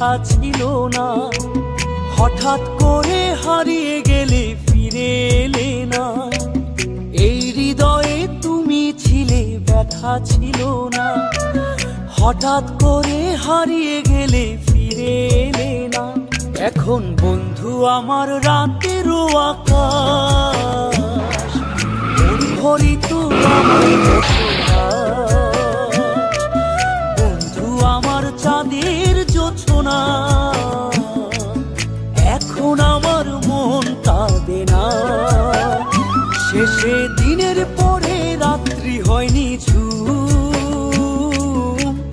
কথা ছিল না। হঠাৎ করে হারিয়ে গেলে ফিরে এলে না। এই হৃদয়ে তুমি ছিলে, ব্যথা ছিল না। হঠাৎ করে হারিয়ে গেলে ফিরে এলে না। এখন বন্ধু আমার রাতেরও আকাশ, মুখরিত আমার বসবাস। বন্ধু আমার চাঁদের জোছনা, এখন আমার মন কাঁদে না। শেষে দিনের পরে রাত্রি হয়নি ঝুম,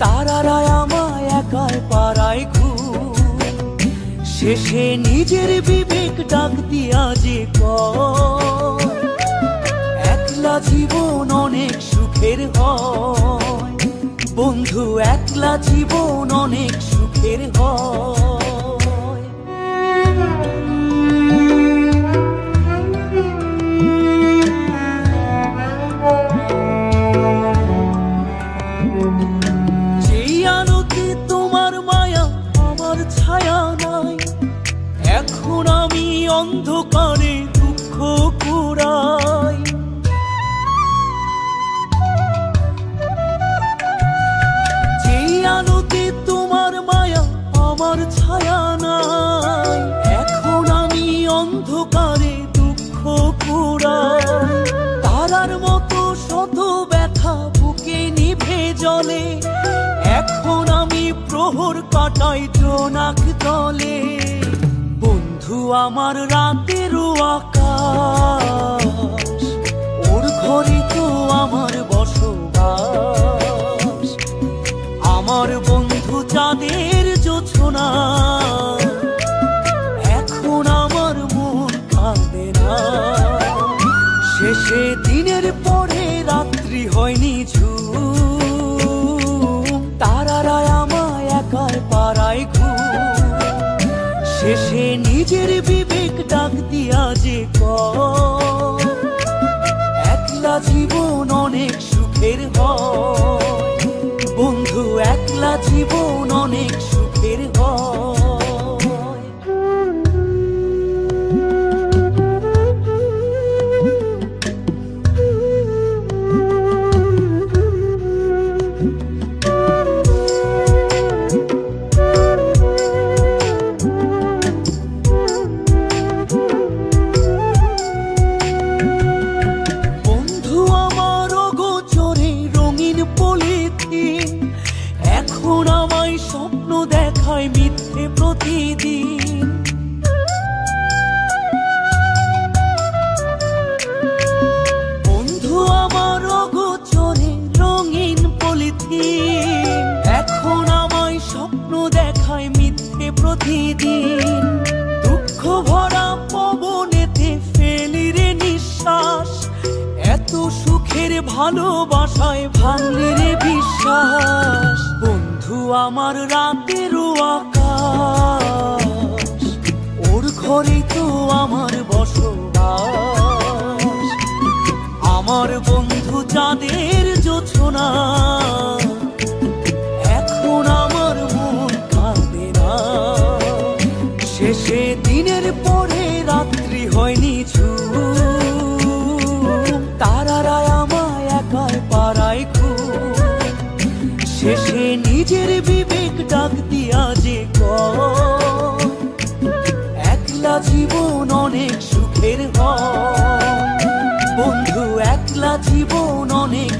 তারারা আমায় একাই পাড়ায় ঘুম। শেষে নিজের বিবেক ডাক দিয়া যে কয়, একলা জীবন অনেক সুখের হয়। বন্ধু একলা জীবন অনেক সুখের হয়। যেই আলোতে তোমার মায়া আমার ছায়া নাই, এখন আমি অন্ধকারে দুঃখ কুড়াই। যেই আলোতে তোমার মায়া আমার ছায়া নাই, এখন আমি অন্ধকারে দুঃখ কুড়াই। তারার মতো শত ব্যথা বুকে নিভে জ্বলে, এখন আমি প্রহর কাটাই জোনাক তলে। বন্ধু আমার রাতেরও আকাশ, ওর ঘরে তো আমার বসবাস। আমার বন্ধু চাঁদের জোছনা, এখন আমার মন কাঁদে না। শেষে দিনের পরে রাত্রি হয়নি ঝুম, তারারা আমায় একাই পাড়ায় ঘুম। শেষে নিজের বিবেক ডাক দিয়া যে কয়, একলা জীবন অনেক সুখের হয়। বন্ধু একলা জীবন অনেক সুখের হয়। এখন আমায় স্বপ্ন দেখায় মিথ্যে প্রতিদিন। বন্ধু আমার অগোচরে রঙিন পলিথিন, এখন আমায় স্বপ্ন দেখায় মিথ্যে প্রতিদিন। দুঃখ ভরা পবনেতে ফেলি রে নিঃশ্বাস, এত সুখের ভালোবাসায় ভাঙলি রে বিশ্বাস। বন্ধু আমার রাতেরও আকাশ, ওর ঘরে তো আমার বসবাস। আমার বন্ধু চাঁদের জোছনা, এখন আমার মন কাঁদে না। শেষে দিনের পরে রাত্রি হয়নি ঝুম, তারারা আমায় একাই পাড়ায় ঘুম। শেষে নিজের বিবেক ডাক দিয়া যে কয়, একলা জীবন অনেক সুখের হয়। বন্ধু একলা জীবন অনেক